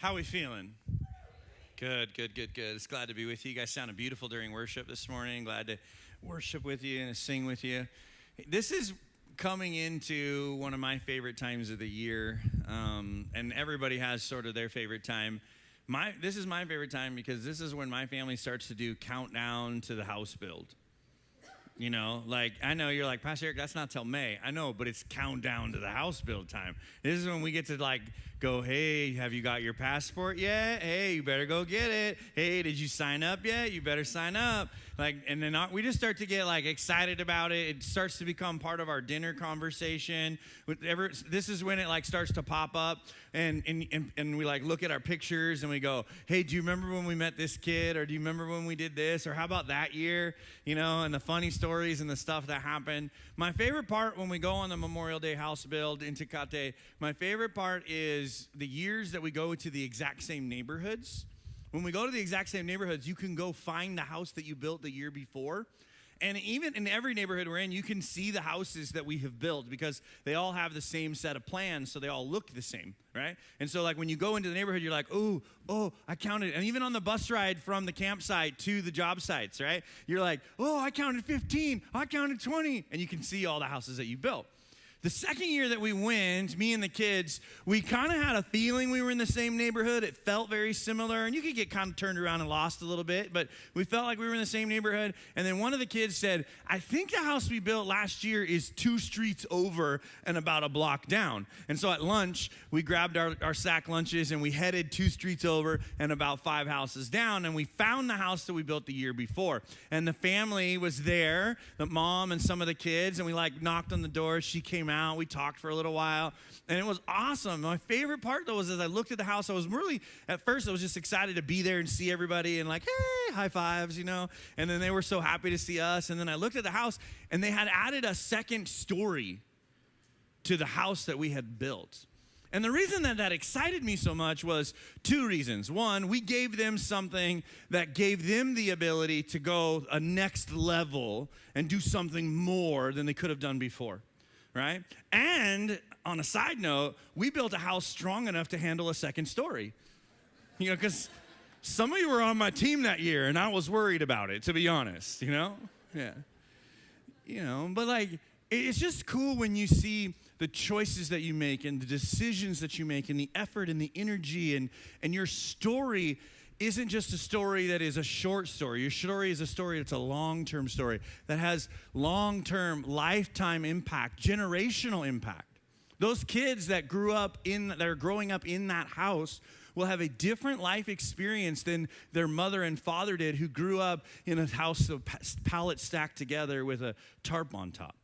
How we feeling? Good, good, good, good. It's glad to be with you. You guys sounded beautiful during worship this morning. Glad to worship with you and sing with you. This is coming into one of my favorite times of the year, and everybody has sort of their favorite time. This is my favorite time because this is when my family starts to do countdown to the house build. You know, like, I know you're like, Pastor Eric, that's not till May. I know, but it's countdown to the house build time. This is when we get to, like, go, hey, have you got your passport yet? Hey, you better go get it. Hey, did you sign up yet? You better sign up. Like, and then we just start to get, like, excited about it. It starts to become part of our dinner conversation. This is when it, like, starts to pop up, and we, like, look at our pictures, and we go, hey, do you remember when we met this kid? Or do you remember when we did this? Or how about that year? You know, and the funny stories and the stuff that happened. My favorite part when we go on the Memorial Day house build in Tecate, my favorite part is the years that we go to the exact same neighborhoods. When we go to the exact same neighborhoods, you can go find the house that you built the year before. And even in every neighborhood we're in, you can see the houses that we have built because they all have the same set of plans, so they all look the same, right? And so, like, when you go into the neighborhood, you're like, oh, I counted. And even on the bus ride from the campsite to the job sites, right? You're like, oh, I counted 15, I counted 20, and you can see all the houses that you built. The second year that we went, me and the kids, we kind of had a feeling we were in the same neighborhood. It felt very similar, and you could get kind of turned around and lost a little bit, but we felt like we were in the same neighborhood. And then one of the kids said, I think the house we built last year is 2 streets over and about a block down. And so at lunch, we grabbed our sack lunches, and we headed 2 streets over and about 5 houses down, and we found the house that we built the year before. And the family was there, the mom and some of the kids, and we, like, knocked on the door. She came out. We talked for a little while, and it was awesome. My favorite part, though, was as I looked at the house, I was really, at first, I was just excited to be there and see everybody and, like, hey, high fives, you know, and then they were so happy to see us. And then I looked at the house, and they had added a second story to the house that we had built. And the reason that excited me so much was 2 reasons. One, we gave them something that gave them the ability to go a next level and do something more than they could have done before. Right? And on a side note, we built a house strong enough to handle a second story. You know, because some of you were on my team that year, and I was worried about it, to be honest, you know? Yeah. You know, but, like, it's just cool when you see the choices that you make and the decisions that you make and the effort and the energy and your story isn't just a story that is a short story. Your story is a story that's a long-term story that has long-term, lifetime impact, generational impact. Those kids that are growing up in that house will have a different life experience than their mother and father did, who grew up in a house of pallets stacked together with a tarp on top.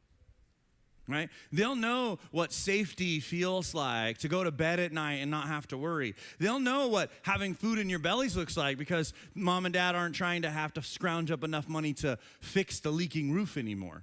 Right? They'll know what safety feels like, to go to bed at night and not have to worry. They'll know what having food in your bellies looks like because mom and dad aren't trying to have to scrounge up enough money to fix the leaking roof anymore.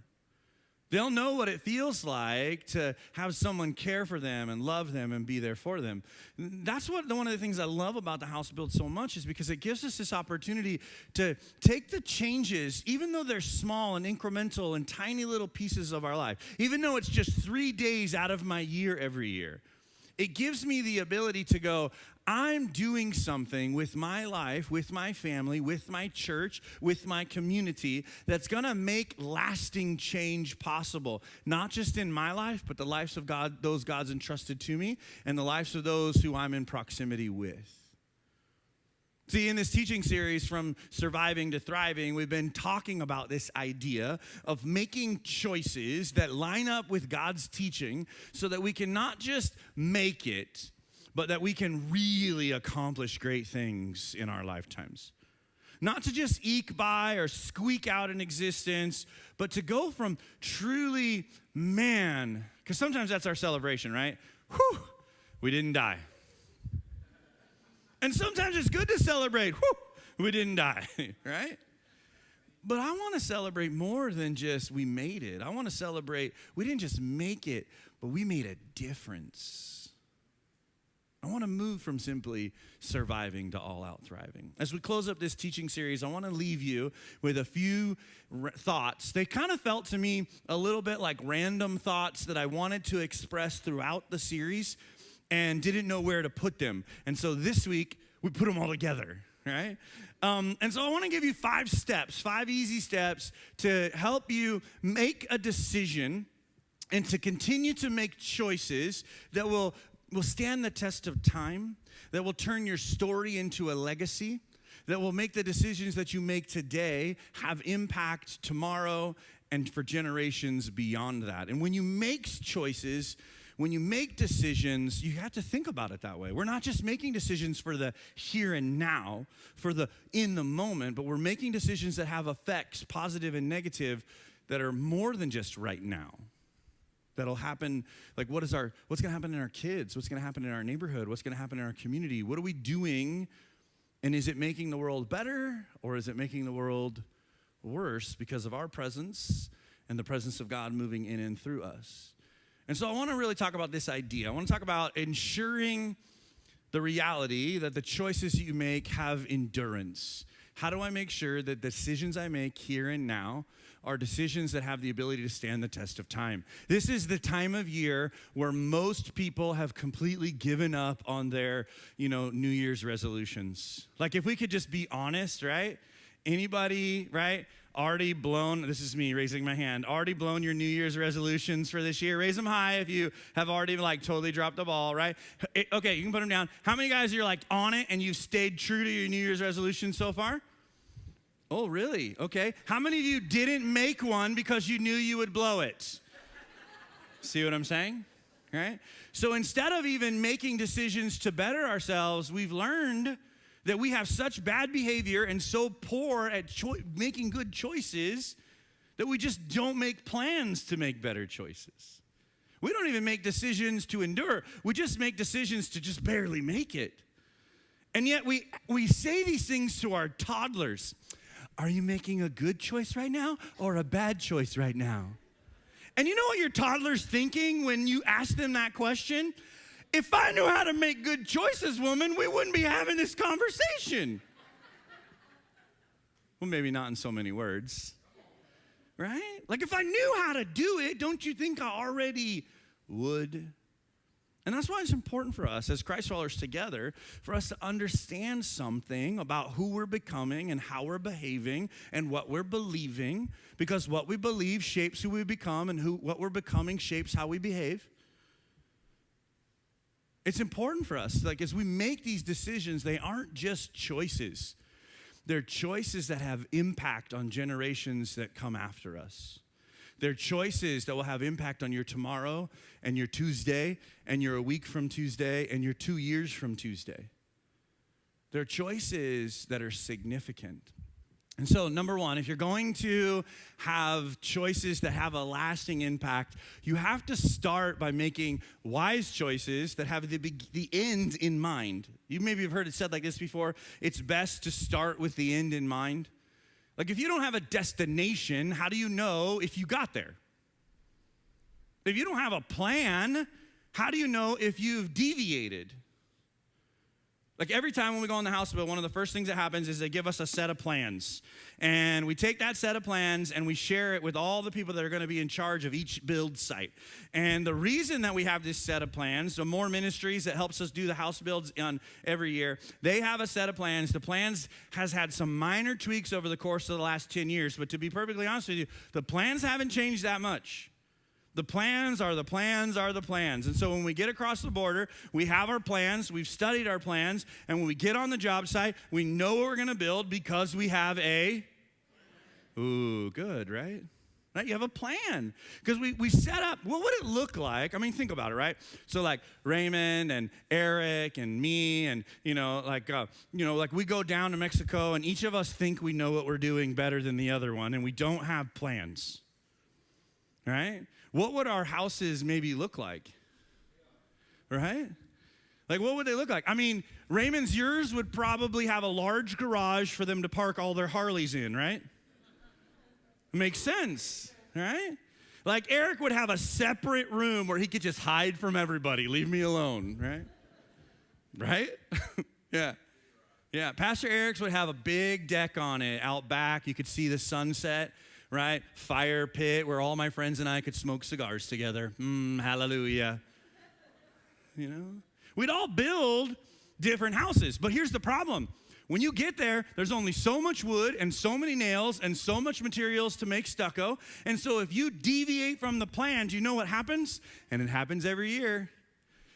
They'll know what it feels like to have someone care for them and love them and be there for them. That's one of the things I love about the house build so much, is because it gives us this opportunity to take the changes, even though they're small and incremental and tiny little pieces of our life, even though it's just 3 days out of my year every year. It gives me the ability to go, I'm doing something with my life, with my family, with my church, with my community that's going to make lasting change possible, not just in my life, but the lives of God, those God's entrusted to me, and the lives of those who I'm in proximity with. See, in this teaching series, From Surviving to Thriving, we've been talking about this idea of making choices that line up with God's teaching so that we can not just make it, but that we can really accomplish great things in our lifetimes. Not to just eke by or squeak out an existence, but to go from truly, man, because sometimes that's our celebration, right? Whew, we didn't die. And sometimes it's good to celebrate, whew, we didn't die, right? But I want to celebrate more than just we made it. I want to celebrate, we didn't just make it, but we made a difference. I want to move from simply surviving to all-out thriving. As we close up this teaching series, I want to leave you with a few thoughts. They kind of felt to me a little bit like random thoughts that I wanted to express throughout the series. and didn't know where to put them. And so this week, we put them all together, right? And so I want to give you 5 steps, 5 easy steps to help you make a decision and to continue to make choices that will stand the test of time, that will turn your story into a legacy, that will make the decisions that you make today have impact tomorrow and for generations beyond that. And when you make choices, when you make decisions, you have to think about it that way. We're not just making decisions for the here and now, for the in the moment, but we're making decisions that have effects, positive and negative, that are more than just right now. That'll happen, like what's going to happen in our kids? What's going to happen in our neighborhood? What's going to happen in our community? What are we doing? And is it making the world better, or is it making the world worse because of our presence and the presence of God moving in and through us? And so I want to really talk about this idea. I want to talk about ensuring the reality that the choices you make have endurance. How do I make sure that decisions I make here and now are decisions that have the ability to stand the test of time? This is the time of year where most people have completely given up on their, New Year's resolutions. Like if we could just be honest, right? Anybody, right? Already blown, this is me raising my hand, already blown your New Year's resolutions for this year? Raise them high if you have already totally dropped the ball, right? Okay, you can put them down. How many guys are on it and you've stayed true to your New Year's resolution so far? Oh, really? Okay. How many of you didn't make one because you knew you would blow it? See what I'm saying? Right? So instead of even making decisions to better ourselves, we've learned that we have such bad behavior and so poor at making good choices that we just don't make plans to make better choices. We don't even make decisions to endure. We just make decisions to just barely make it. And yet we say these things to our toddlers. Are you making a good choice right now or a bad choice right now? And you know what your toddler's thinking when you ask them that question? If I knew how to make good choices, woman, we wouldn't be having this conversation. Well, maybe not in so many words, right? Like if I knew how to do it, don't you think I already would? And that's why it's important for us as Christ followers together, for us to understand something about who we're becoming and how we're behaving and what we're believing, because what we believe shapes who we become, and what we're becoming shapes how we behave. It's important for us, as we make these decisions, they aren't just choices. They're choices that have impact on generations that come after us. They're choices that will have impact on your tomorrow and your Tuesday and your a week from Tuesday and your 2 years from Tuesday. They're choices that are significant. And so, number one, if you're going to have choices that have a lasting impact, you have to start by making wise choices that have the end in mind. You maybe have heard it said like this before. It's best to start with the end in mind. Like if you don't have a destination, how do you know if you got there? If you don't have a plan, how do you know if you've deviated? Like every time when we go in the house bill, one of the first things that happens is they give us a set of plans. And we take that set of plans and we share it with all the people that are going to be in charge of each build site. And the reason that we have this set of plans, so More Ministries that helps us do the house builds on every year, they have a set of plans. The plans has had some minor tweaks over the course of the last 10 years. But to be perfectly honest with you, the plans haven't changed that much. The plans are the plans are the plans. And so when we get across the border, we have our plans, we've studied our plans, and when we get on the job site, we know what we're going to build because we have ooh, good, right? Right? You have a plan. Because we set up, what would it look like? I mean, think about it, right? So like Raymond and Eric and me and, we go down to Mexico and each of us think we know what we're doing better than the other one, and we don't have plans, right? What would our houses maybe look like? Right? Like, what would they look like? I mean, Raymond's, yours would probably have a large garage for them to park all their Harleys in, right? Makes sense, right? Like, Eric would have a separate room where he could just hide from everybody. Leave me alone, right? Right? Yeah. Yeah, Pastor Eric's would have a big deck on it out back. You could see the sunset. Right? Fire pit where all my friends and I could smoke cigars together. Hallelujah. We'd all build different houses. But here's the problem. When you get there, there's only so much wood and so many nails and so much materials to make stucco. And so if you deviate from the plan, do you know what happens? And it happens every year.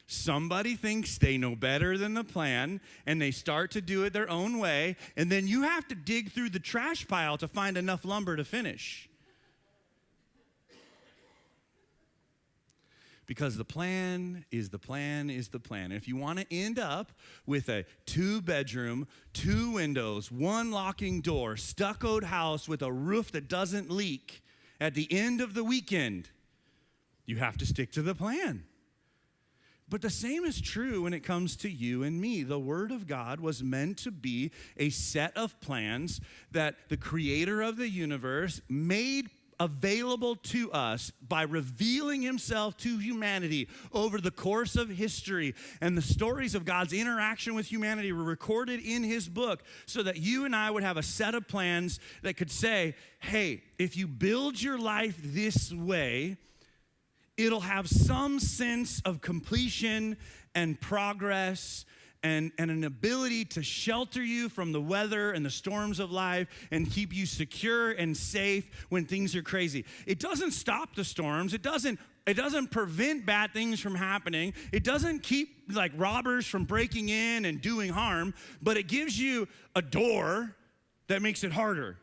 Somebody thinks they know better than the plan, and they start to do it their own way, and then you have to dig through the trash pile to find enough lumber to finish. Because the plan is the plan is the plan. If you want to end up with a 2-bedroom, 2 windows, 1 locking door, stuccoed house with a roof that doesn't leak at the end of the weekend, you have to stick to the plan. But the same is true when it comes to you and me. The Word of God was meant to be a set of plans that the Creator of the universe made available to us by revealing himself to humanity over the course of history. And the stories of God's interaction with humanity were recorded in his book so that you and I would have a set of plans that could say, hey, if you build your life this way, it'll have some sense of completion and progress and an ability to shelter you from the weather and the storms of life and keep you secure and safe when things are crazy. It doesn't stop the storms. It doesn't prevent bad things from happening. It doesn't keep like robbers from breaking in and doing harm, but it gives you a door that makes it harder.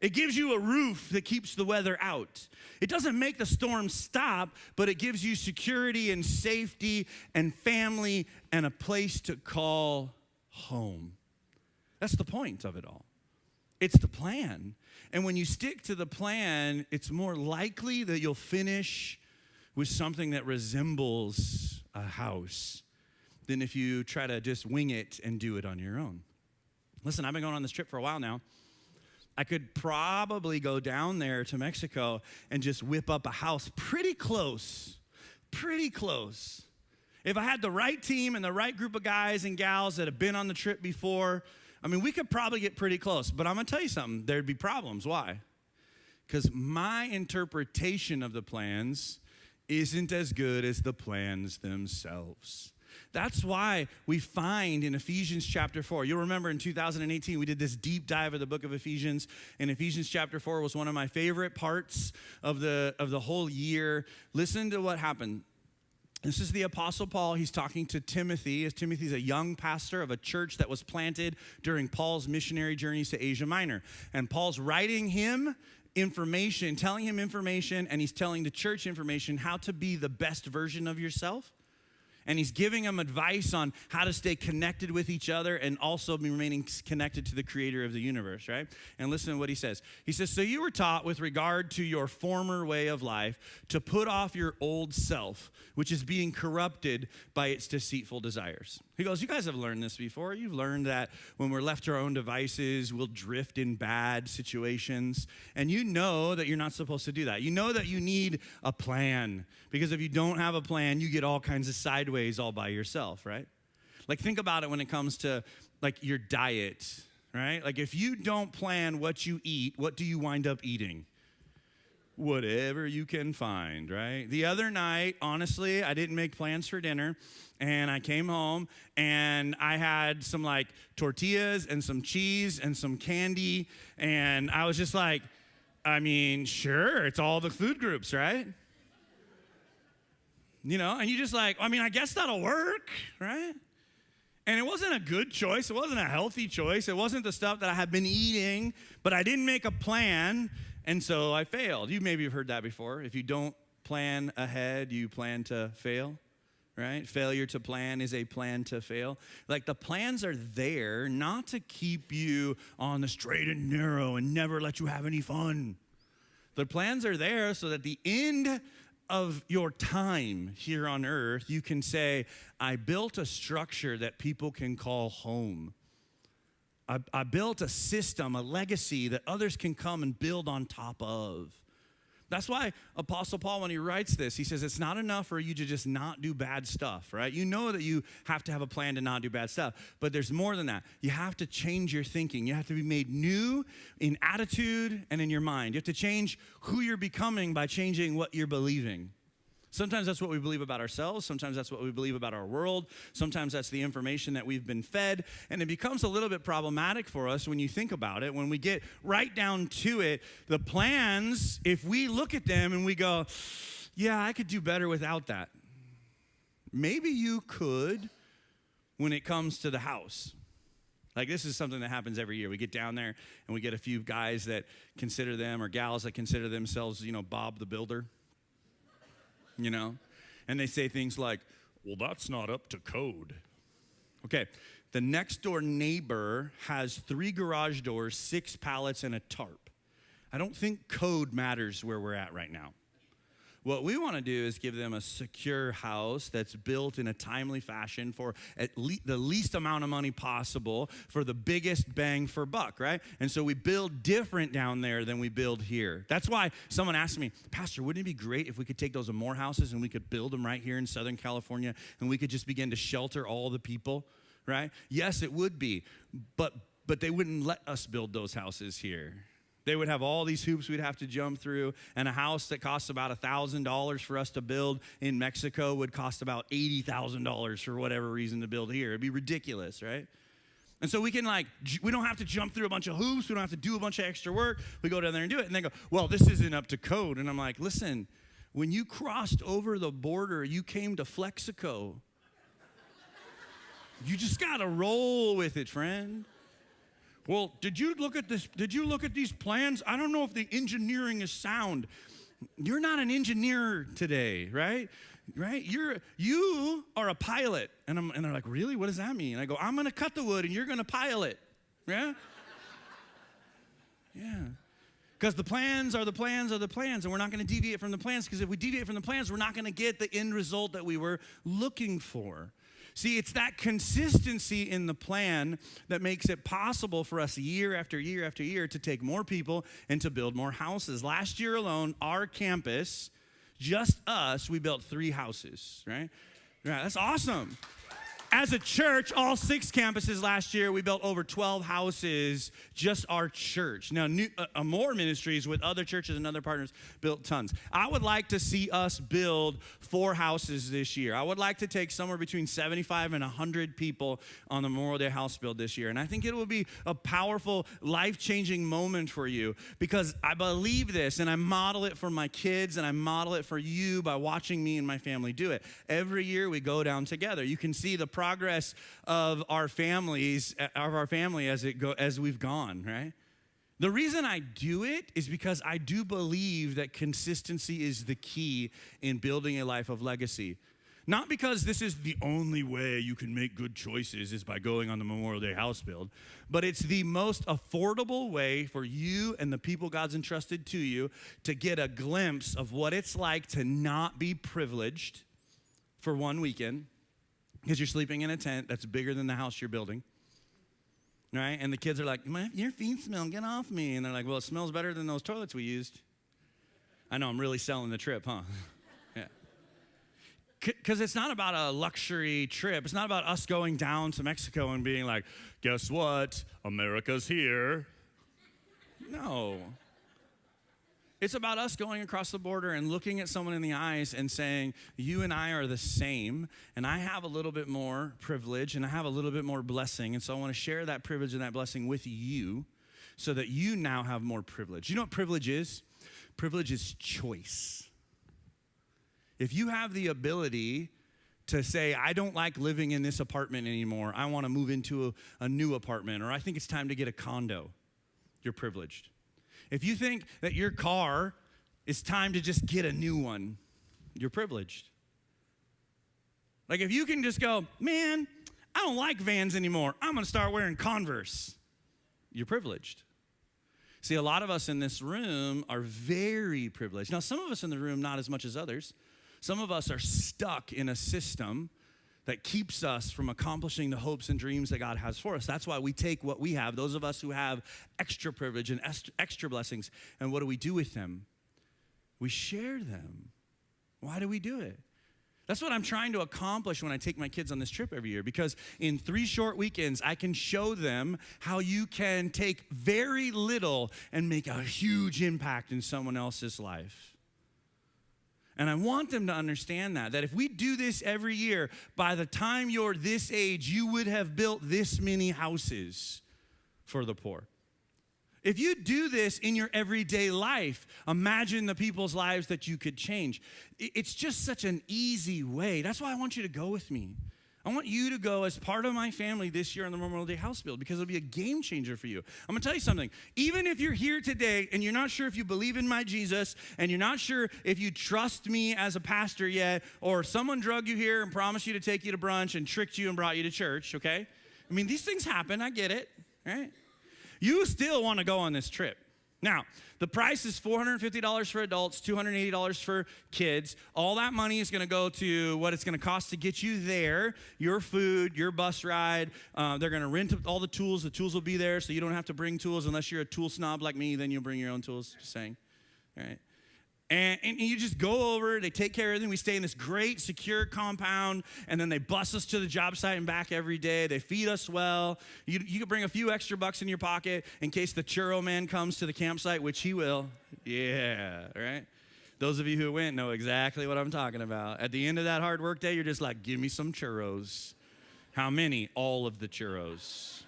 It gives you a roof that keeps the weather out. It doesn't make the storm stop, but it gives you security and safety and family and a place to call home. That's the point of it all. It's the plan. And when you stick to the plan, it's more likely that you'll finish with something that resembles a house than if you try to just wing it and do it on your own. Listen, I've been going on this trip for a while now. I could probably go down there to Mexico and just whip up a house pretty close. If I had the right team and the right group of guys and gals that have been on the trip before, I mean, we could probably get pretty close. But I'm going to tell you something. There'd be problems. Why? Because my interpretation of the plans isn't as good as the plans themselves. That's why we find in Ephesians chapter 4, you'll remember in 2018, we did this deep dive of the book of Ephesians, and Ephesians chapter 4 was one of my favorite parts of the whole year. Listen to what happened. This is the Apostle Paul. He's talking to Timothy, as Timothy's a young pastor of a church that was planted during Paul's missionary journeys to Asia Minor. And Paul's writing him information, telling him information, and he's telling the church information how to be the best version of yourself. And he's giving them advice on how to stay connected with each other and also be remaining connected to the creator of the universe, right? And listen to what he says. He says, so you were taught with regard to your former way of life to put off your old self, which is being corrupted by its deceitful desires. He goes, you guys have learned this before. You've learned that when we're left to our own devices, we'll drift in bad situations. And you know that you're not supposed to do that. You know that you need a plan. Because if you don't have a plan, you get all kinds of sideways all by yourself, right? Like think about it when it comes to like your diet, right? Like if you don't plan what you eat, what do you wind up eating? Whatever you can find, right? The other night, honestly, I didn't make plans for dinner, and I came home, and I had some, like, tortillas and some cheese and some candy, and I was just like, I mean, sure, it's all the food groups, right? You know, and you just like, I mean, I guess that'll work, right? And it wasn't a good choice. It wasn't a healthy choice. It wasn't the stuff that I had been eating, but I didn't make a plan. And so I failed. You maybe have heard that before. If you don't plan ahead, you plan to fail, right? Failure to plan is a plan to fail. Like the plans are there not to keep you on the straight and narrow and never let you have any fun. The plans are there so that at the end of your time here on earth, you can say, I built a structure that people can call home. I built a system, a legacy that others can come and build on top of. That's why Apostle Paul, when he writes this, he says it's not enough for you to just not do bad stuff, right? You know that you have to have a plan to not do bad stuff, but there's more than that. You have to change your thinking. You have to be made new in attitude and in your mind. You have to change who you're becoming by changing what you're believing. Sometimes that's what we believe about ourselves. Sometimes that's what we believe about our world. Sometimes that's the information that we've been fed. And it becomes a little bit problematic for us when you think about it. When we get right down to it, the plans, if we look at them and we go, yeah, I could do better without that. Maybe you could when it comes to the house. Like, this is something that happens every year. We get down there and we get a few guys that consider them, or gals that consider themselves, Bob the Builder. And they say things like, well, that's not up to code. Okay, the next door neighbor has 3 garage doors, 6 pallets, and a tarp. I don't think code matters where we're at right now. What we want to do is give them a secure house that's built in a timely fashion for the least amount of money possible for the biggest bang for buck, right? And so we build different down there than we build here. That's why someone asked me, Pastor, wouldn't it be great if we could take those Amore houses and we could build them right here in Southern California and we could just begin to shelter all the people, right? Yes, it would be, but they wouldn't let us build those houses here. They would have all these hoops we'd have to jump through, and a house that costs about $1,000 for us to build in Mexico would cost about $80,000 for whatever reason to build here. It'd be ridiculous, right? And so we don't have to jump through a bunch of hoops. We don't have to do a bunch of extra work. We go down there and do it, and they go, well, this isn't up to code. And I'm like, listen, when you crossed over the border, you came to Flexico. You just got to roll with it, friend. Well, did you look at this? Did you look at these plans? I don't know if the engineering is sound. You're not an engineer today, right? Right? You are a pilot. And they're like, really? What does that mean? And I go, I'm going to cut the wood and you're going to pile it. Yeah? Yeah. Because the plans are the plans are the plans, and we're not going to deviate from the plans, because if we deviate from the plans, we're not going to get the end result that we were looking for. See, it's that consistency in the plan that makes it possible for us year after year after year to take more people and to build more houses. Last year alone, our campus, just us, we built 3 houses, right? Yeah, that's awesome. As a church, all 6 campuses last year, we built over 12 houses, just our church. Now, Amore Ministries with other churches and other partners built tons. I would like to see us build 4 houses this year. I would like to take somewhere between 75 and 100 people on the Memorial Day house build this year. And I think it will be a powerful, life-changing moment for you, because I believe this, and I model it for my kids, and I model it for you by watching me and my family do it. Every year we go down together. You can see the progress of our family as we've gone, right? The reason I do it is because I do believe that consistency is the key in building a life of legacy. Not because this is the only way you can make good choices is by going on the Memorial Day house build, but it's the most affordable way for you and the people God's entrusted to you to get a glimpse of what it's like to not be privileged for one weekend, because you're sleeping in a tent that's bigger than the house you're building, right? And the kids are like, your feet smell, get off me. And they're like, well, it smells better than those toilets we used. I know, I'm really selling the trip, huh? Yeah. Because it's not about a luxury trip. It's not about us going down to Mexico and being like, guess what? America's here. No. It's about us going across the border and looking at someone in the eyes and saying, you and I are the same, and I have a little bit more privilege, and I have a little bit more blessing, and so I want to share that privilege and that blessing with you so that you now have more privilege. You know what privilege is? Privilege is choice. If you have the ability to say, I don't like living in this apartment anymore, I want to move into a new apartment, or I think it's time to get a condo, you're privileged. If you think that your car is time to just get a new one, you're privileged. Like if you can just go, man, I don't like Vans anymore, I'm going to start wearing Converse, you're privileged. See, a lot of us in this room are very privileged. Now, some of us in the room, not as much as others. Some of us are stuck in a system that keeps us from accomplishing the hopes and dreams that God has for us. That's why we take what we have, those of us who have extra privilege and extra blessings, and what do we do with them? We share them. Why do we do it? That's what I'm trying to accomplish when I take my kids on this trip every year, because in 3 short weekends, I can show them how you can take very little and make a huge impact in someone else's life. And I want them to understand that if we do this every year, by the time you're this age, you would have built this many houses for the poor. If you do this in your everyday life, imagine the people's lives that you could change. It's just such an easy way. That's why I want you to go with me. I want you to go as part of my family this year on the Memorial Day House Build because it'll be a game changer for you. I'm going to tell you something. Even if you're here today and you're not sure if you believe in my Jesus and you're not sure if you trust me as a pastor yet, or someone drug you here and promised you to take you to brunch and tricked you and brought you to church, okay? I mean, these things happen. I get it, right? You still want to go on this trip. Now, the price is $450 for adults, $280 for kids. All that money is going to go to what it's going to cost to get you there, your food, your bus ride. They're going to rent all the tools. The tools will be there, so you don't have to bring tools unless you're a tool snob like me. Then you'll bring your own tools, just saying. All right. And you just go over, they take care of everything. We stay in this great, secure compound, and then they bus us to the job site and back every day. They feed us well. You can bring a few extra bucks in your pocket in case the churro man comes to the campsite, which he will. Yeah, right? Those of you who went know exactly what I'm talking about. At the end of that hard work day, you're just like, give me some churros. How many? All of the churros.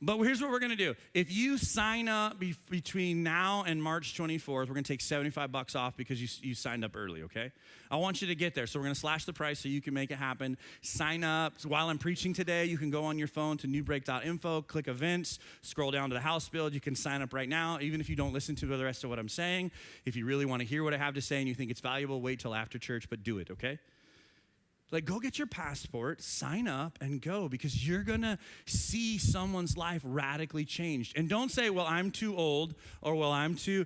But here's what we're going to do. If you sign up between now and March 24th, we're going to take $75 off because you signed up early, okay? I want you to get there. So we're going to slash the price so you can make it happen. Sign up. So while I'm preaching today, you can go on your phone to newbreak.info, click events, scroll down to the house build. You can sign up right now, even if you don't listen to the rest of what I'm saying. If you really want to hear what I have to say and you think it's valuable, wait till after church, but do it, okay? Like, go get your passport, sign up, and go, because you're going to see someone's life radically changed. And don't say, well, I'm too old, or, well, I'm too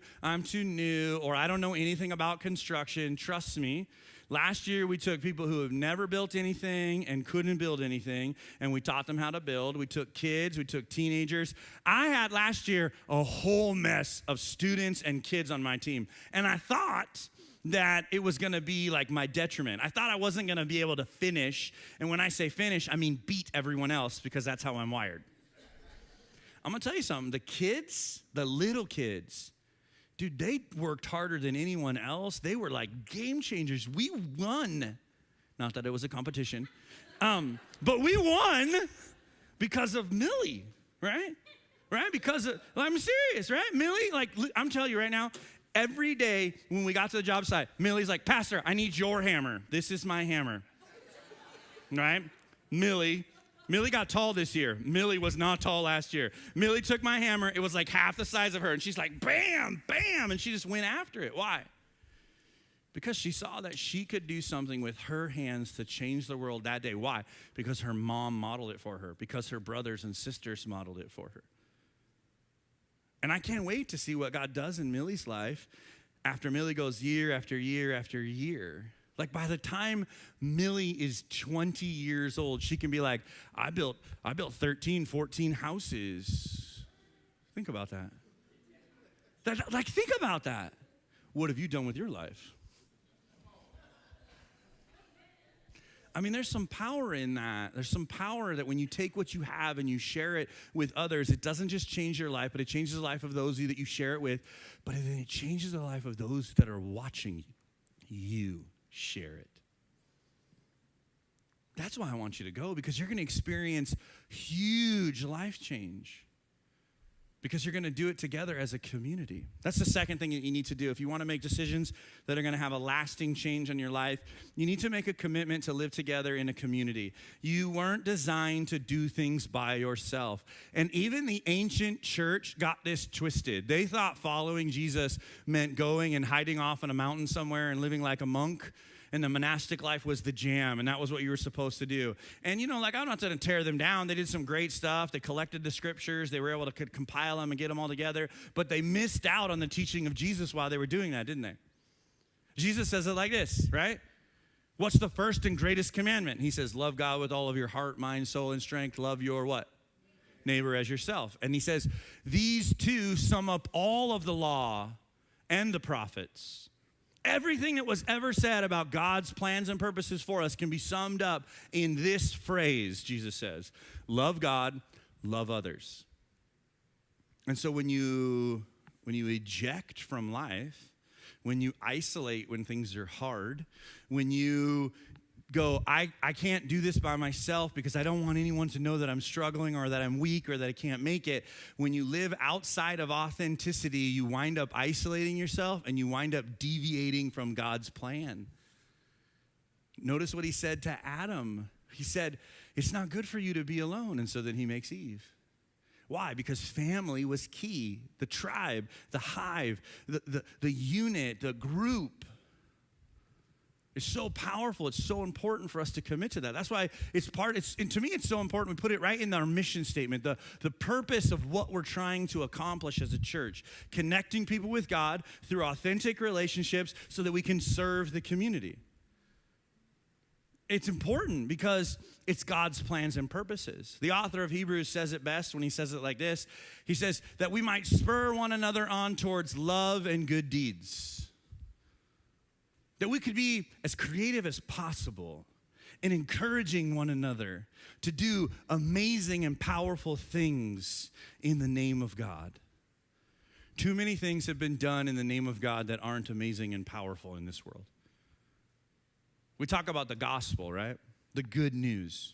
new, or I don't know anything about construction. Trust me. Last year, we took people who have never built anything and couldn't build anything, and we taught them how to build. We took kids. We took teenagers. I had last year a whole mess of students and kids on my team, and I thought that it was going to be like my detriment. I thought I wasn't going to be able to finish. And when I say finish, I mean beat everyone else, because that's how I'm wired. I'm going to tell you something. The kids, the little kids, dude, they worked harder than anyone else. They were like game changers. We won. Not that it was a competition. But we won because of Millie, right? Right? Because of, I'm serious, right? Millie, like, I'm telling you right now, every day when we got to the job site, Millie's like, Pastor, I need your hammer. This is my hammer. Right? Millie got tall this year. Millie was not tall last year. Millie took my hammer. It was like half the size of her. And she's like, bam, bam. And she just went after it. Why? Because she saw that she could do something with her hands to change the world that day. Why? Because her mom modeled it for her. Because her brothers and sisters modeled it for her. And I can't wait to see what God does in Millie's life after Millie goes year after year after year. Like, by the time Millie is 20 years old, she can be like, I built 13, 14 houses. Think about that. Think about that. What have you done with your life? I mean, there's some power in that. There's some power that when you take what you have and you share it with others, it doesn't just change your life, but it changes the life of those of you that you share it with, but then it changes the life of those that are watching you share it. That's why I want you to go, because you're going to experience huge life change. Because you're going to do it together as a community. That's the second thing that you need to do. If you want to make decisions that are going to have a lasting change in your life, you need to make a commitment to live together in a community. You weren't designed to do things by yourself. And even the ancient church got this twisted. They thought following Jesus meant going and hiding off on a mountain somewhere and living like a monk. And the monastic life was the jam, and that was what you were supposed to do. And, I'm not going to tear them down. They did some great stuff. They collected the scriptures. They were able to compile them and get them all together. But they missed out on the teaching of Jesus while they were doing that, didn't they? Jesus says it like this, right? What's the first and greatest commandment? He says, love God with all of your heart, mind, soul, and strength. Love your what? Neighbor as yourself. And he says, these two sum up all of the law and the prophets. Everything that was ever said about God's plans and purposes for us can be summed up in this phrase, Jesus says, love God, love others. And so when you eject from life, when you isolate when things are hard, when you go, I can't do this by myself because I don't want anyone to know that I'm struggling or that I'm weak or that I can't make it. When you live outside of authenticity, you wind up isolating yourself and you wind up deviating from God's plan. Notice what he said to Adam. He said, it's not good for you to be alone. And so then he makes Eve. Why? Because family was key. The tribe, the hive, the unit, the group. It's so powerful. It's so important for us to commit to that. That's why and to me, it's so important. We put it right in our mission statement, the purpose of what we're trying to accomplish as a church, connecting people with God through authentic relationships so that we can serve the community. It's important because it's God's plans and purposes. The author of Hebrews says it best when he says it like this. He says that we might spur one another on towards love and good deeds. That we could be as creative as possible in encouraging one another to do amazing and powerful things in the name of God. Too many things have been done in the name of God that aren't amazing and powerful in this world. We talk about the gospel, right? The good news.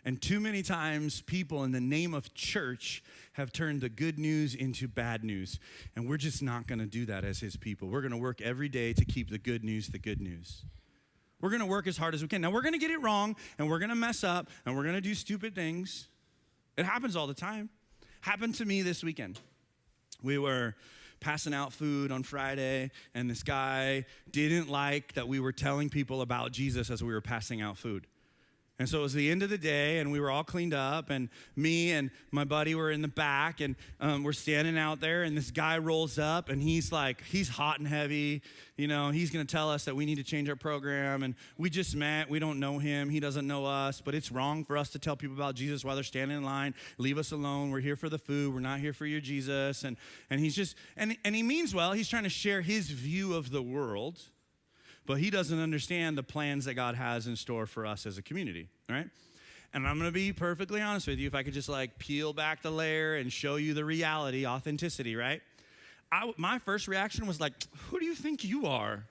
And too many times people in the name of church have turned the good news into bad news. And we're just not going to do that as his people. We're going to work every day to keep the good news the good news. We're going to work as hard as we can. Now, we're going to get it wrong, and we're going to mess up, and we're going to do stupid things. It happens all the time. Happened to me this weekend. We were passing out food on Friday, and this guy didn't like that we were telling people about Jesus as we were passing out food. And so it was the end of the day, and we were all cleaned up, and me and my buddy were in the back, and we're standing out there, and this guy rolls up, and he's hot and heavy. You know, he's going to tell us that we need to change our program, and we just met. We don't know him. He doesn't know us, but it's wrong for us to tell people about Jesus while they're standing in line. Leave us alone. We're here for the food. We're not here for your Jesus. And he's just, and he means well. He's trying to share his view of the world, but he doesn't understand the plans that God has in store for us as a community, right? And I'm going to be perfectly honest with you. If I could just peel back the layer and show you the reality, authenticity, right? My first reaction was who do you think you are?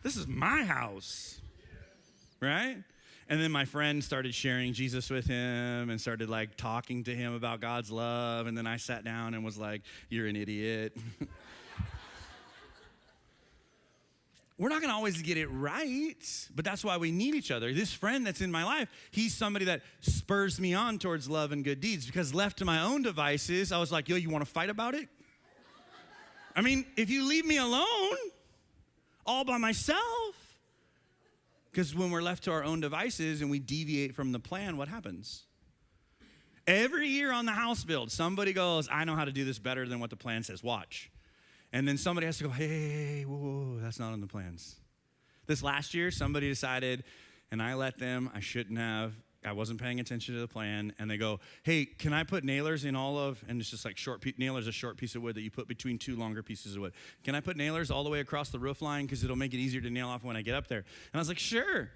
This is my house, right? And then my friend started sharing Jesus with him and started talking to him about God's love. And then I sat down and was like, you're an idiot. We're not going to always get it right, but that's why we need each other. This friend that's in my life, he's somebody that spurs me on towards love and good deeds, because left to my own devices, I was like, yo, you want to fight about it? I mean, if you leave me alone all by myself, because when we're left to our own devices and we deviate from the plan, what happens? Every year on the house build, somebody goes, I know how to do this better than what the plan says. Watch. And then somebody has to go, hey, whoa, that's not on the plans. This last year, somebody decided, and I let them, I shouldn't have. I wasn't paying attention to the plan. And they go, hey, can I put nailers in all of, and it's just nailers, a short piece of wood that you put between two longer pieces of wood. Can I put nailers all the way across the roof line because it'll make it easier to nail off when I get up there? And I was like, sure.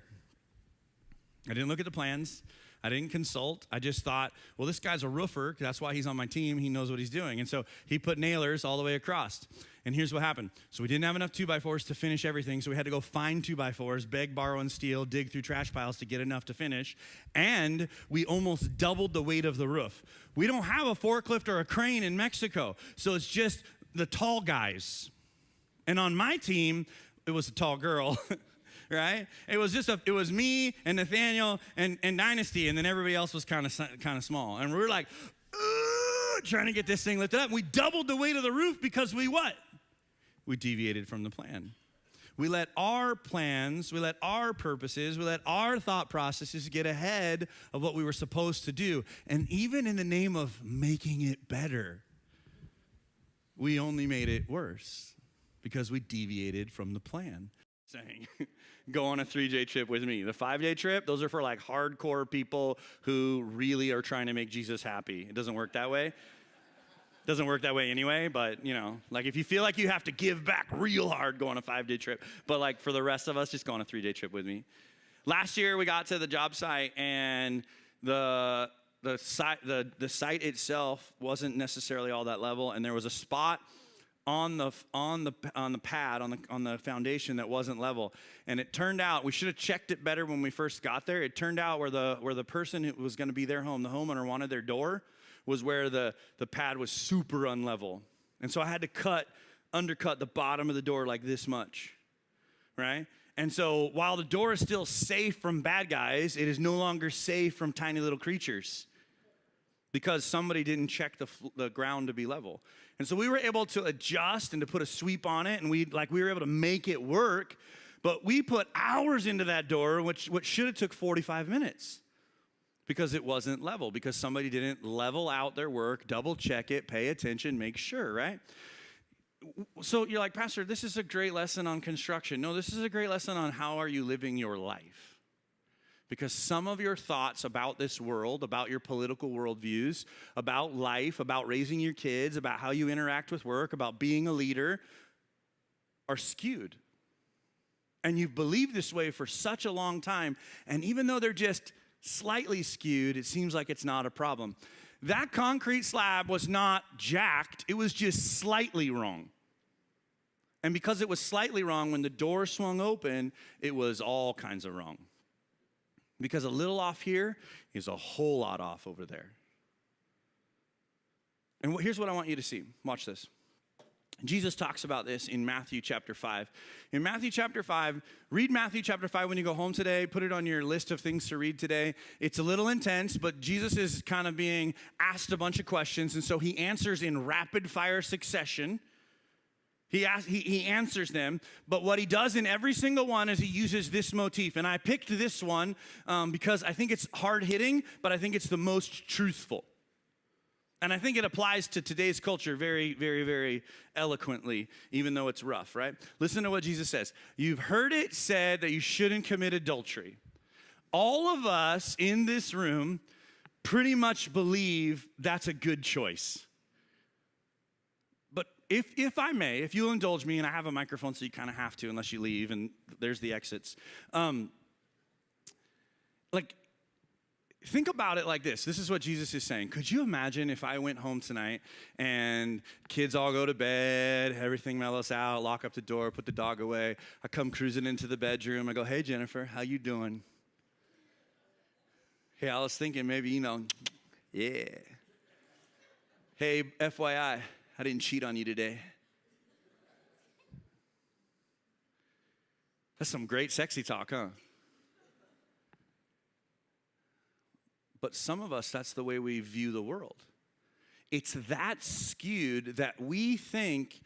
I didn't look at the plans. I didn't consult. I just thought, well, this guy's a roofer. That's why he's on my team. He knows what he's doing. And so he put nailers all the way across. And here's what happened. So we didn't have enough 2x4s to finish everything. So we had to go find 2x4s, beg, borrow, and steal, dig through trash piles to get enough to finish. And we almost doubled the weight of the roof. We don't have a forklift or a crane in Mexico. So it's just the tall guys. And on my team, it was a tall girl. Right? It was me and Nathaniel and Dynasty, and then everybody else was kind of small. And we were trying to get this thing lifted up. We doubled the weight of the roof because we what? We deviated from the plan. We let our plans, we let our purposes, we let our thought processes get ahead of what we were supposed to do. And even in the name of making it better, we only made it worse because we deviated from the plan. Saying, go on a 3-day trip with me. The 5-day trip, those are for hardcore people who really are trying to make Jesus happy. It doesn't work that way. Doesn't work that way anyway, but if you feel like you have to give back real hard, go on a 5-day trip. But for the rest of us, just go on a 3-day trip with me. Last year we got to the job site, and the site itself wasn't necessarily all that level, and there was a spot on the pad on the foundation that wasn't level. And it turned out, we should have checked it better when we first got there. It turned out where the person who was going to be their home, the homeowner wanted their door, was where the pad was super unlevel. And so I had to undercut the bottom of the door like this much, right? And so while the door is still safe from bad guys, it is no longer safe from tiny little creatures because somebody didn't check the ground to be level. And so we were able to adjust and to put a sweep on it, and we were able to make it work, but we put hours into that door, which should have took 45 minutes. Because it wasn't level, because somebody didn't level out their work, double check it, pay attention, make sure, right? So you're like, Pastor, this is a great lesson on construction. No, this is a great lesson on how are you living your life. Because some of your thoughts about this world, about your political worldviews, about life, about raising your kids, about how you interact with work, about being a leader, are skewed. And you've believed this way for such a long time, and even though they're just slightly skewed, it seems like it's not a problem. That concrete slab was not jacked, it was just slightly wrong. And because it was slightly wrong, when the door swung open, it was all kinds of wrong. Because a little off here is a whole lot off over there. And here's what I want you to see. Watch this. Jesus talks about this in Matthew chapter 5. In Matthew chapter 5, read Matthew chapter 5 when you go home today. Put it on your list of things to read today. It's a little intense, but Jesus is kind of being asked a bunch of questions, and so he answers in rapid fire succession. He answers them, but what he does in every single one is he uses this motif. And I picked this one because I think it's hard-hitting, but I think it's the most truthful. And I think it applies to today's culture very, very, very eloquently, even though it's rough, right? Listen to what Jesus says. You've heard it said that you shouldn't commit adultery. All of us in this room pretty much believe that's a good choice. But if I may, if you'll indulge me, and I have a microphone so you kind of have to unless you leave, and there's the exits. Think about it like this. This is what Jesus is saying. Could you imagine if I went home tonight and kids all go to bed, everything mellows out, lock up the door, put the dog away. I come cruising into the bedroom. I go, hey, Jennifer, how you doing? Hey, I was thinking maybe, yeah. Hey, FYI, I didn't cheat on you today. That's some great sexy talk, huh? But some of us, that's the way we view the world. It's that skewed that we think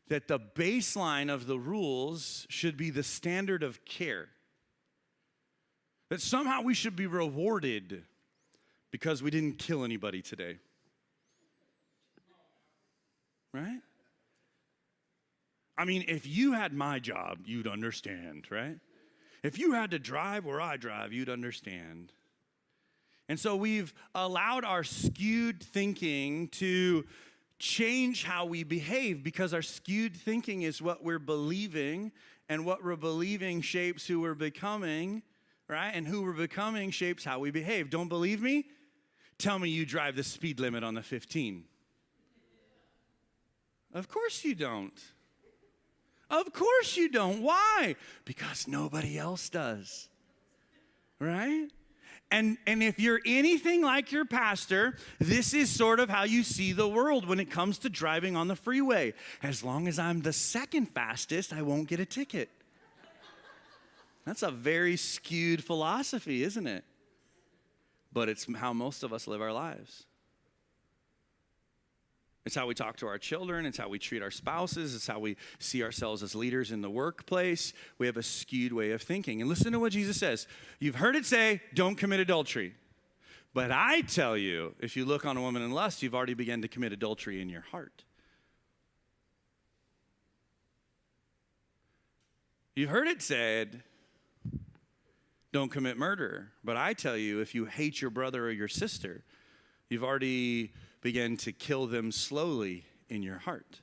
that the baseline of the rules should be the standard of care. That somehow we should be rewarded because we didn't kill anybody today. Right? I mean, if you had my job, you'd understand, right? If you had to drive where I drive, you'd understand. And so we've allowed our skewed thinking to change how we behave because our skewed thinking is what we're believing, and what we're believing shapes who we're becoming, right? And who we're becoming shapes how we behave. Don't believe me? Tell me you drive the speed limit on the 15. Of course you don't. Of course you don't. Why? Because nobody else does, right? And if you're anything like your pastor, this is sort of how you see the world when it comes to driving on the freeway. As long as I'm the second fastest, I won't get a ticket. That's a very skewed philosophy, isn't it? But it's how most of us live our lives. It's how we talk to our children. It's how we treat our spouses. It's how we see ourselves as leaders in the workplace. We have a skewed way of thinking. And listen to what Jesus says. You've heard it say, don't commit adultery. But I tell you, if you look on a woman in lust, you've already begun to commit adultery in your heart. You've heard it said, don't commit murder. But I tell you, if you hate your brother or your sister, you've already began to kill them slowly in your heart.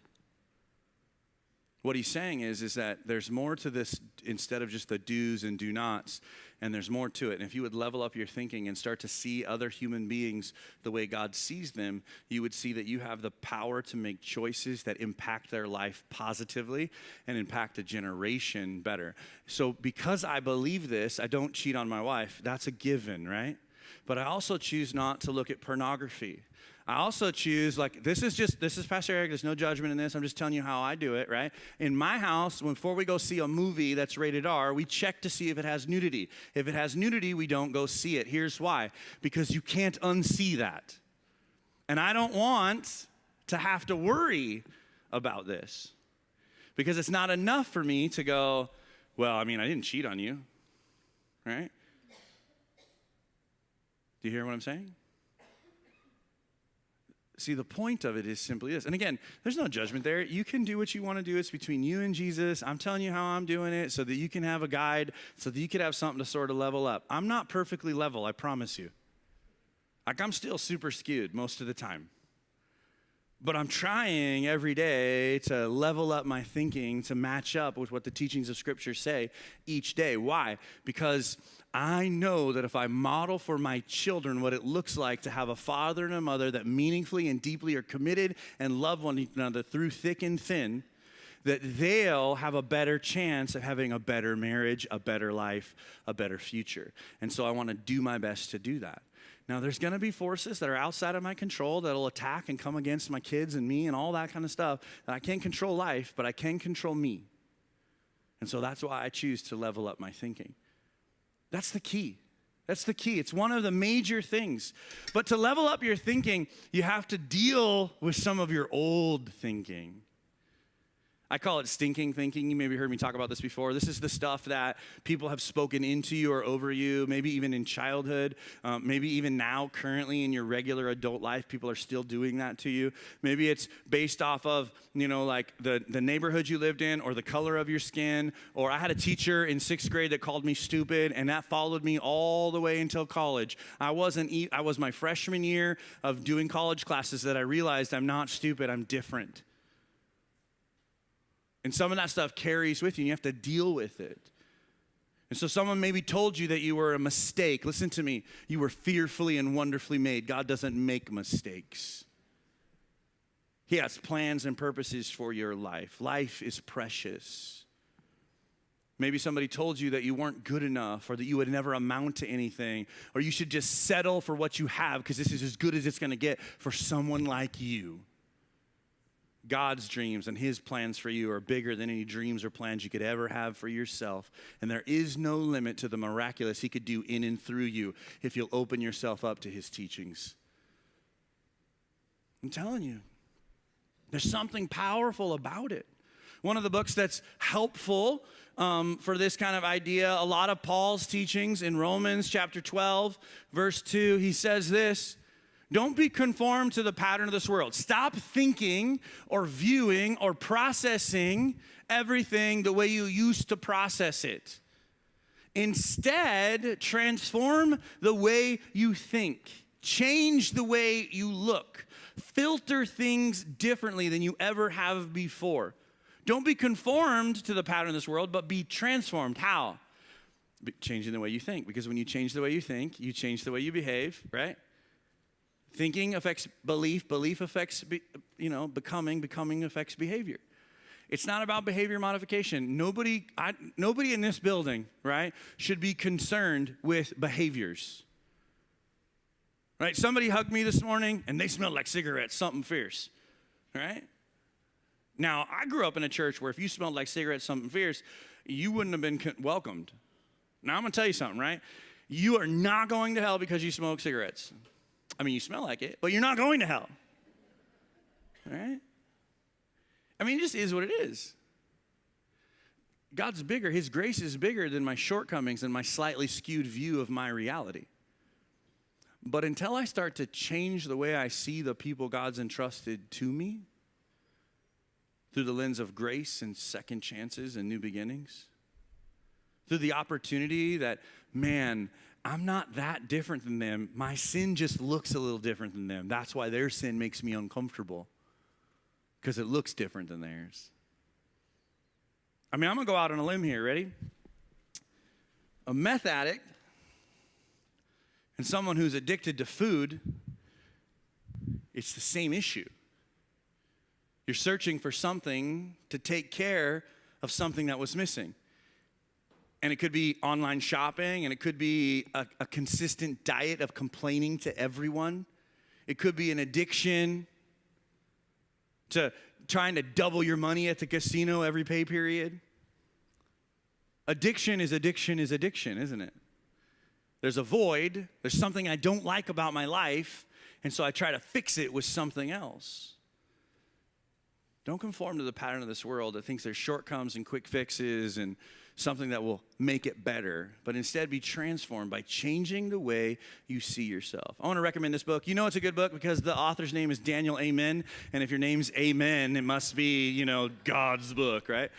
What he's saying is that there's more to this instead of just the do's and do nots, and there's more to it. And if you would level up your thinking and start to see other human beings the way God sees them, you would see that you have the power to make choices that impact their life positively and impact a generation better. So because I believe this, I don't cheat on my wife. That's a given, right? But I also choose not to look at pornography. I also choose, this is Pastor Eric, there's no judgment in this, I'm just telling you how I do it, right? In my house, before we go see a movie that's rated R, we check to see if it has nudity. If it has nudity, we don't go see it. Here's why. Because you can't unsee that. And I don't want to have to worry about this. Because it's not enough for me to go, well, I didn't cheat on you, right? Do you hear what I'm saying? See, the point of it is simply this. And again, there's no judgment there. You can do what you want to do. It's between you and Jesus. I'm telling you how I'm doing it so that you can have a guide, so that you could have something to sort of level up. I'm not perfectly level, I promise you. I'm still super skewed most of the time. But I'm trying every day to level up my thinking to match up with what the teachings of Scripture say each day. Why? Because I know that if I model for my children what it looks like to have a father and a mother that meaningfully and deeply are committed and love one another through thick and thin, that they'll have a better chance of having a better marriage, a better life, a better future. And so I want to do my best to do that. Now, there's going to be forces that are outside of my control that'll attack and come against my kids and me and all that kind of stuff. And I can't control life, but I can control me. And so that's why I choose to level up my thinking. That's the key. That's the key. It's one of the major things. But to level up your thinking, you have to deal with some of your old thinking. I call it stinking thinking. You maybe heard me talk about this before. This is the stuff that people have spoken into you or over you, maybe even in childhood, maybe even now, currently in your regular adult life, people are still doing that to you. Maybe it's based off of, the neighborhood you lived in or the color of your skin. Or I had a teacher in 6th grade that called me stupid, and that followed me all the way until college. I was my freshman year of doing college classes that I realized I'm not stupid, I'm different. And some of that stuff carries with you, and you have to deal with it. And so someone maybe told you that you were a mistake. Listen to me. You were fearfully and wonderfully made. God doesn't make mistakes. He has plans and purposes for your life. Life is precious. Maybe somebody told you that you weren't good enough or that you would never amount to anything, or you should just settle for what you have because this is as good as it's going to get for someone like you. God's dreams and his plans for you are bigger than any dreams or plans you could ever have for yourself. And there is no limit to the miraculous he could do in and through you if you'll open yourself up to his teachings. I'm telling you, there's something powerful about it. One of the books that's helpful for this kind of idea, a lot of Paul's teachings in Romans chapter 12, verse 2, he says this: don't be conformed to the pattern of this world. Stop thinking or viewing or processing everything the way you used to process it. Instead, transform the way you think. Change the way you look. Filter things differently than you ever have before. Don't be conformed to the pattern of this world, but be transformed. How? Changing the way you think. Because when you change the way you think, you change the way you behave, right? Thinking affects belief. Belief affects, becoming affects behavior. It's not about behavior modification. Nobody in this building, right, should be concerned with behaviors. Right? Somebody hugged me this morning, and they smelled like cigarettes, something fierce, right? Now, I grew up in a church where if you smelled like cigarettes, something fierce, you wouldn't have been welcomed. Now, I'm going to tell you something, right? You are not going to hell because you smoke cigarettes. You smell like it, but you're not going to hell. All right? It just is what it is. God's bigger. His grace is bigger than my shortcomings and my slightly skewed view of my reality. But until I start to change the way I see the people God's entrusted to me through the lens of grace and second chances and new beginnings, through the opportunity that, man, I'm not that different than them. My sin just looks a little different than them. That's why their sin makes me uncomfortable, because it looks different than theirs. I'm going to go out on a limb here. Ready? A meth addict and someone who's addicted to food, it's the same issue. You're searching for something to take care of something that was missing. And it could be online shopping, and it could be a consistent diet of complaining to everyone. It could be an addiction to trying to double your money at the casino every pay period. Addiction is addiction is addiction, isn't it? There's a void. There's something I don't like about my life, and so I try to fix it with something else. Don't conform to the pattern of this world that thinks there's shortcomings and quick fixes and something that will make it better, but instead be transformed by changing the way you see yourself. I want to recommend this book. You know it's a good book because the author's name is Daniel Amen, and if your name's Amen, it must be, God's book, right?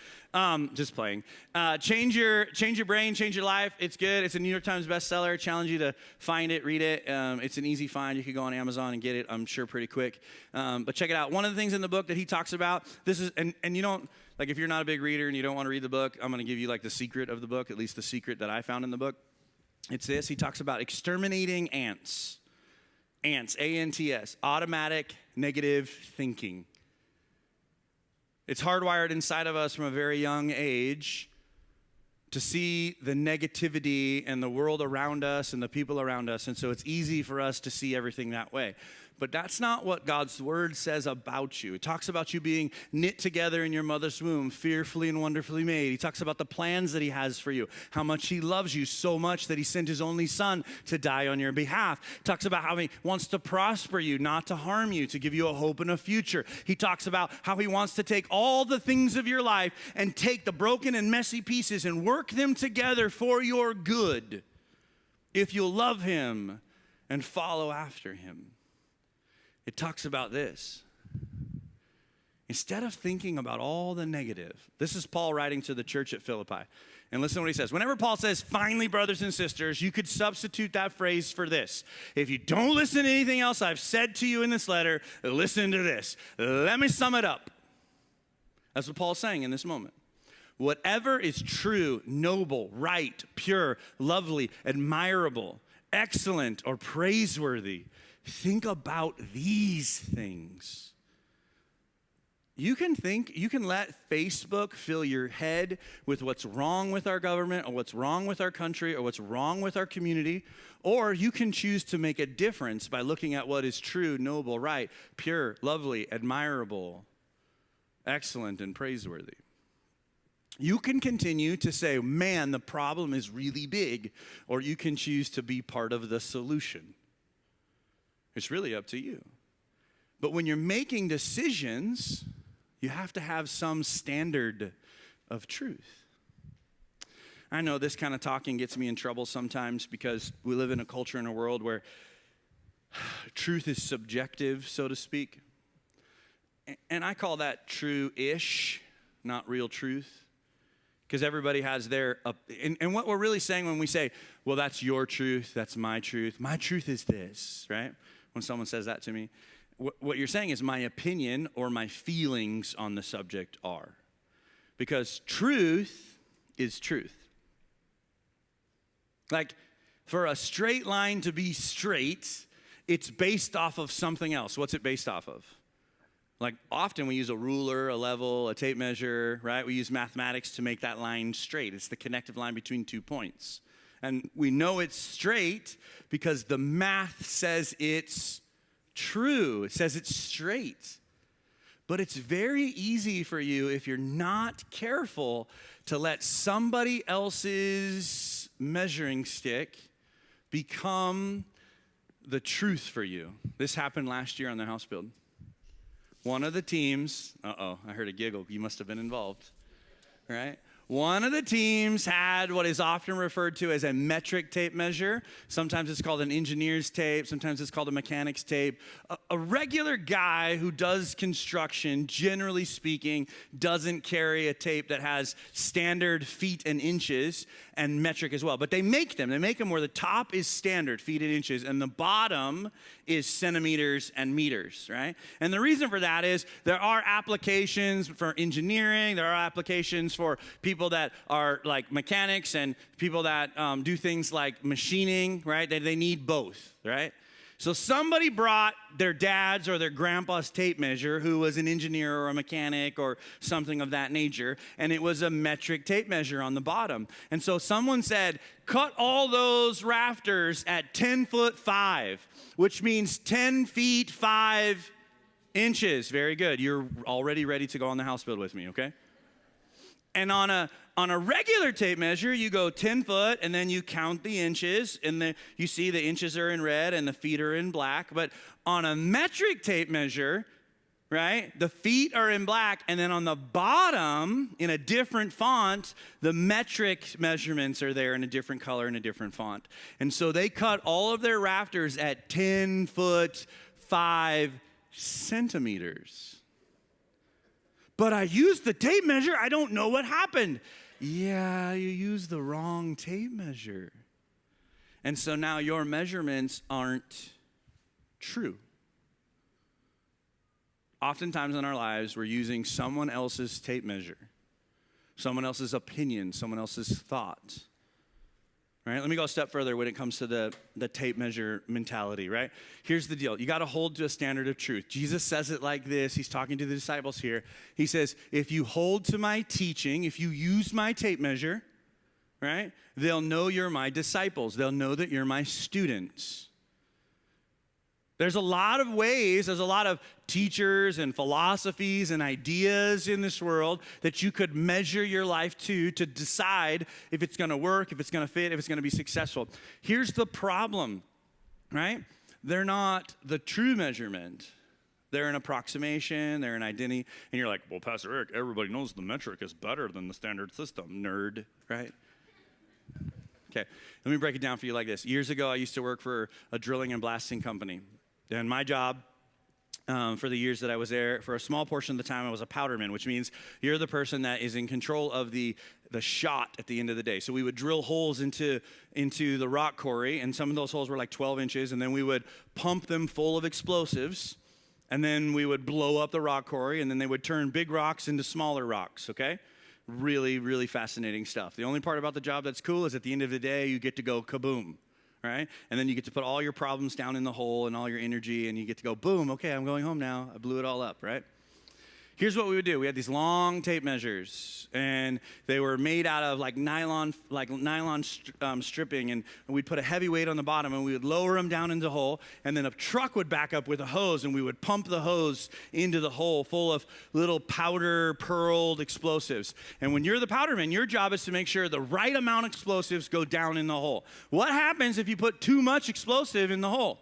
Just playing. Change your brain, change your life. It's good. It's a New York Times bestseller. I challenge you to find it, read it. It's an easy find. You could go on Amazon and get it, I'm sure, pretty quick. But check it out. One of the things in the book that he talks about, this is, and you don't, like if you're not a big reader and you don't want to read the book, I'm going to give you like the secret of the book, at least the secret that I found in the book. It's this. He talks about exterminating ants. Ants, A-N-T-S, automatic negative thinking. It's hardwired inside of us from a very young age to see the negativity and the world around us and the people around us. And so it's easy for us to see everything that way. But that's not what God's word says about you. It talks about you being knit together in your mother's womb, fearfully and wonderfully made. He talks about the plans that he has for you, how much he loves you so much that he sent his only son to die on your behalf. He talks about how he wants to prosper you, not to harm you, to give you a hope and a future. He talks about how he wants to take all the things of your life and take the broken and messy pieces and work them together for your good if you'll love him and follow after him. It talks about this. Instead of thinking about all the negative, this is Paul writing to the church at Philippi. And listen to what he says. Whenever Paul says, finally, brothers and sisters, you could substitute that phrase for this. If you don't listen to anything else I've said to you in this letter, listen to this. Let me sum it up. That's what Paul's saying in this moment. Whatever is true, noble, right, pure, lovely, admirable, excellent, or praiseworthy, think about these things. You can let Facebook fill your head with what's wrong with our government or what's wrong with our country or what's wrong with our community, or you can choose to make a difference by looking at what is true, noble, right, pure, lovely, admirable, excellent, and praiseworthy. You can continue to say, man, the problem is really big, or you can choose to be part of the solution. It's really up to you. But when you're making decisions, you have to have some standard of truth. I know this kind of talking gets me in trouble sometimes because we live in a culture and a world where truth is subjective, so to speak. And I call that true-ish, not real truth. Because everybody has their, and what we're really saying when we say, well, that's your truth, that's my truth is this, right? When someone says that to me, what you're saying is my opinion or my feelings on the subject are. Because truth is truth. Like, for a straight line to be straight, it's based off of something else. What's it based off of? Like, often we use a ruler, a level, a tape measure, right? We use mathematics to make that line straight. It's the connective line between 2 points. And we know it's straight because the math says it's true. It says it's straight. But it's very easy for you, if you're not careful, to let somebody else's measuring stick become the truth for you. This happened last year on the house build. One of the teams, I heard a giggle. You must have been involved, right? One of the teams had what is often referred to as a metric tape measure. Sometimes it's called an engineer's tape. Sometimes it's called a mechanic's tape. A regular guy who does construction, generally speaking, doesn't carry a tape that has standard feet and inches. and metric as well. But they make them where the top is standard, feet and inches, and the bottom is centimeters and meters, right? And the reason for that is there are applications for engineering, there are applications for people that are like mechanics and people that do things like machining, right? They need both, right? So somebody brought their dad's or their grandpa's tape measure, who was an engineer or a mechanic or something of that nature, and it was a metric tape measure on the bottom. And so someone said, cut all those rafters at 10 foot 5, which means 10 feet 5 inches. Very good. You're already ready to go on the house build with me, okay? And on a regular tape measure, you go 10 foot, and then you count the inches, and you see the inches are in red and the feet are in black. But on a metric tape measure, right, the feet are in black, and then on the bottom, in a different font, the metric measurements are there in a different color and a different font. And so they cut all of their rafters at 10 foot 5 centimeters. But I used the tape measure. I don't know what happened. Yeah, you used the wrong tape measure. And so now your measurements aren't true. Oftentimes in our lives, we're using someone else's tape measure, someone else's opinion, someone else's thought. Right? Let me go a step further when it comes to the tape measure mentality, right? Here's the deal. You got to hold to a standard of truth. Jesus says it like this. He's talking to the disciples here. He says, if you hold to my teaching, if you use my tape measure, right, they'll know you're my disciples. They'll know that you're my students. There's a lot of ways, there's a lot of teachers and philosophies and ideas in this world that you could measure your life to decide if it's going to work, if it's going to fit, if it's going to be successful. Here's the problem, right? They're not the true measurement. They're an approximation, they're an identity. And you're like, well, Pastor Eric, everybody knows the metric is better than the standard system, nerd, right? Okay, let me break it down for you like this. Years ago, I used to work for a drilling and blasting company. And my job for the years that I was there, for a small portion of the time, I was a powderman, which means you're the person that is in control of the shot at the end of the day. So we would drill holes into the rock quarry, and some of those holes were like 12 inches, and then we would pump them full of explosives, and then we would blow up the rock quarry, and then they would turn big rocks into smaller rocks, okay? Really, really fascinating stuff. The only part about the job that's cool is at the end of the day, you get to go kaboom. Right? And then you get to put all your problems down in the hole and all your energy, and you get to go, boom, okay, I'm going home now. I blew it all up, right? Here's what we would do. We had these long tape measures, and they were made out of like nylon stripping, and we'd put a heavy weight on the bottom, and we would lower them down into the hole, and then a truck would back up with a hose, and we would pump the hose into the hole full of little powder pearled explosives. And when you're the powderman, your job is to make sure the right amount of explosives go down in the hole. What happens if you put too much explosive in the hole?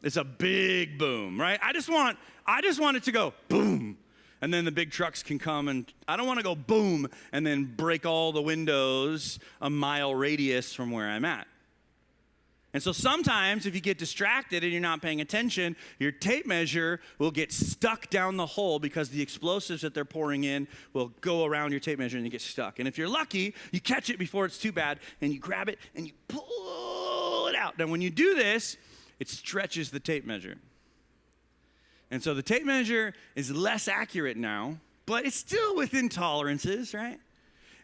It's a big boom, right? I just want it to go boom, and then the big trucks can come, and I don't want to go boom and then break all the windows a mile radius from where I'm at. And so sometimes if you get distracted and you're not paying attention, your tape measure will get stuck down the hole because the explosives that they're pouring in will go around your tape measure and you get stuck. And if you're lucky, you catch it before it's too bad, and you grab it and you pull it out. Now when you do this, it stretches the tape measure. And so the tape measure is less accurate now, but it's still within tolerances, right?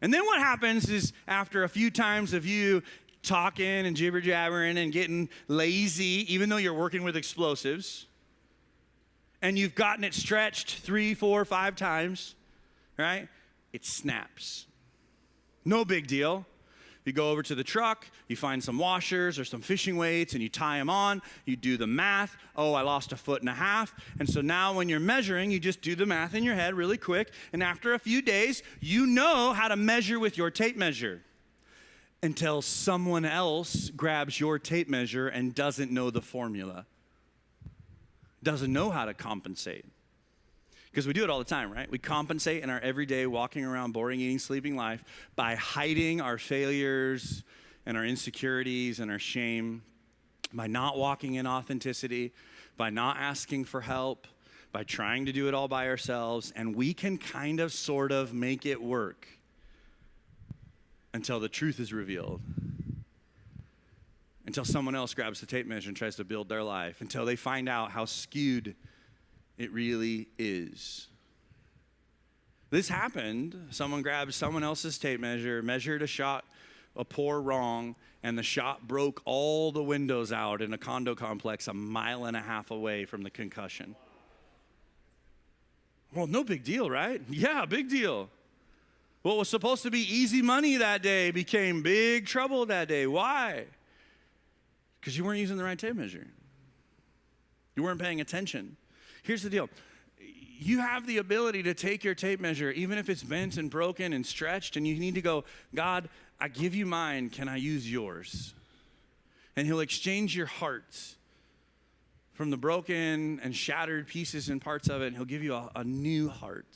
And then what happens is after a few times of you talking and jibber-jabbering and getting lazy, even though you're working with explosives, and you've gotten it stretched 3, 4, 5 times, right? It snaps. No big deal. You go over to the truck, you find some washers or some fishing weights, and you tie them on. You do the math. Oh, I lost 1.5 feet. And so now when you're measuring, you just do the math in your head really quick. And after a few days, you know how to measure with your tape measure until someone else grabs your tape measure and doesn't know the formula, doesn't know how to compensate. Because we do it all the time, right? We compensate in our everyday walking around, boring, eating, sleeping life by hiding our failures and our insecurities and our shame, by not walking in authenticity, by not asking for help, by trying to do it all by ourselves, and we can kind of, sort of make it work. until the truth is revealed, until someone else grabs the tape measure and tries to build their life, until they find out how skewed it really is. This happened. Someone grabbed someone else's tape measure, measured a shot, a pour wrong, and the shot broke all the windows out in a condo complex 1.5 miles away from the concussion. Well, no big deal, right? Yeah, big deal. What was supposed to be easy money that day became big trouble that day. Why? Because you weren't using the right tape measure. You weren't paying attention. Here's the deal. You have the ability to take your tape measure, even if it's bent and broken and stretched, and you need to go, God, I give you mine. Can I use yours? And he'll exchange your heart from the broken and shattered pieces and parts of it, and he'll give you a new heart,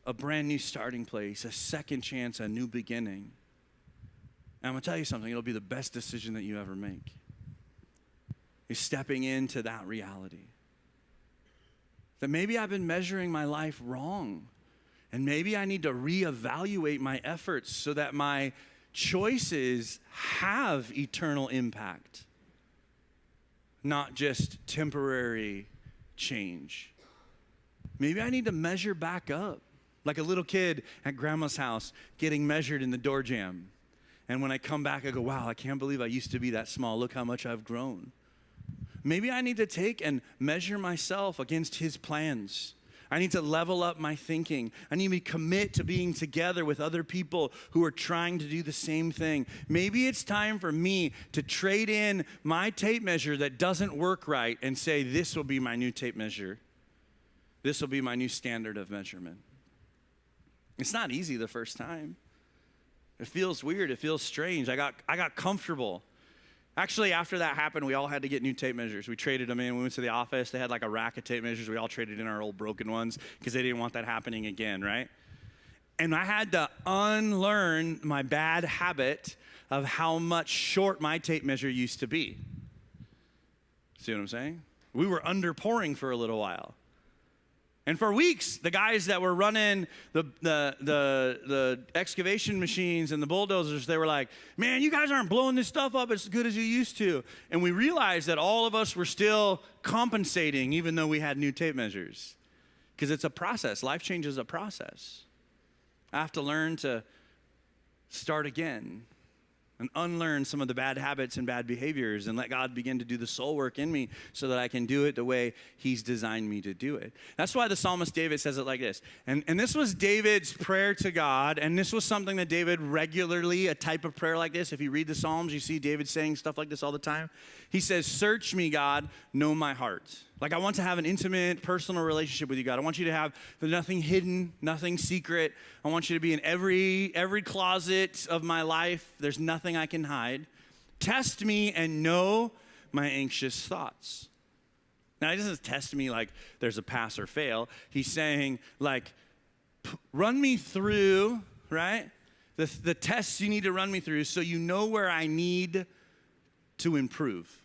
a brand new starting place, a second chance, a new beginning. And I'm going to tell you something. It'll be the best decision that you ever make. Is stepping into that reality. That maybe I've been measuring my life wrong. And maybe I need to reevaluate my efforts so that my choices have eternal impact, not just temporary change. Maybe I need to measure back up, like a little kid at grandma's house getting measured in the door jamb. And when I come back, I go, wow, I can't believe I used to be that small. Look how much I've grown. Maybe I need to take and measure myself against his plans. I need to level up my thinking. I need to commit to being together with other people who are trying to do the same thing. Maybe it's time for me to trade in my tape measure that doesn't work right and say, this will be my new tape measure. This will be my new standard of measurement. It's not easy the first time. It feels weird. It feels strange. I got comfortable. Actually, after that happened, we all had to get new tape measures. We traded them in. We went to the office. They had like a rack of tape measures. We all traded in our old broken ones because they didn't want that happening again, right? And I had to unlearn my bad habit of how much short my tape measure used to be. See what I'm saying? We were underpouring for a little while. And for weeks, the guys that were running the excavation machines and the bulldozers, they were like, man, you guys aren't blowing this stuff up as good as you used to. And we realized that all of us were still compensating even though we had new tape measures. Because it's a process. Life change is a process. I have to learn to start again and unlearn some of the bad habits and bad behaviors and let God begin to do the soul work in me so that I can do it the way he's designed me to do it. That's why the psalmist David says it like this. And this was David's prayer to God, and this was something that David regularly, a type of prayer like this. If you read the Psalms, you see David saying stuff like this all the time. He says, search me, God, know my heart. Like, I want to have an intimate, personal relationship with you, God. I want you to have nothing hidden, nothing secret. I want you to be in every closet of my life. There's nothing I can hide. Test me and know my anxious thoughts. Now, he doesn't test me like there's a pass or fail. He's saying, like, run me through, right? The tests you need to run me through so you know where I need to improve.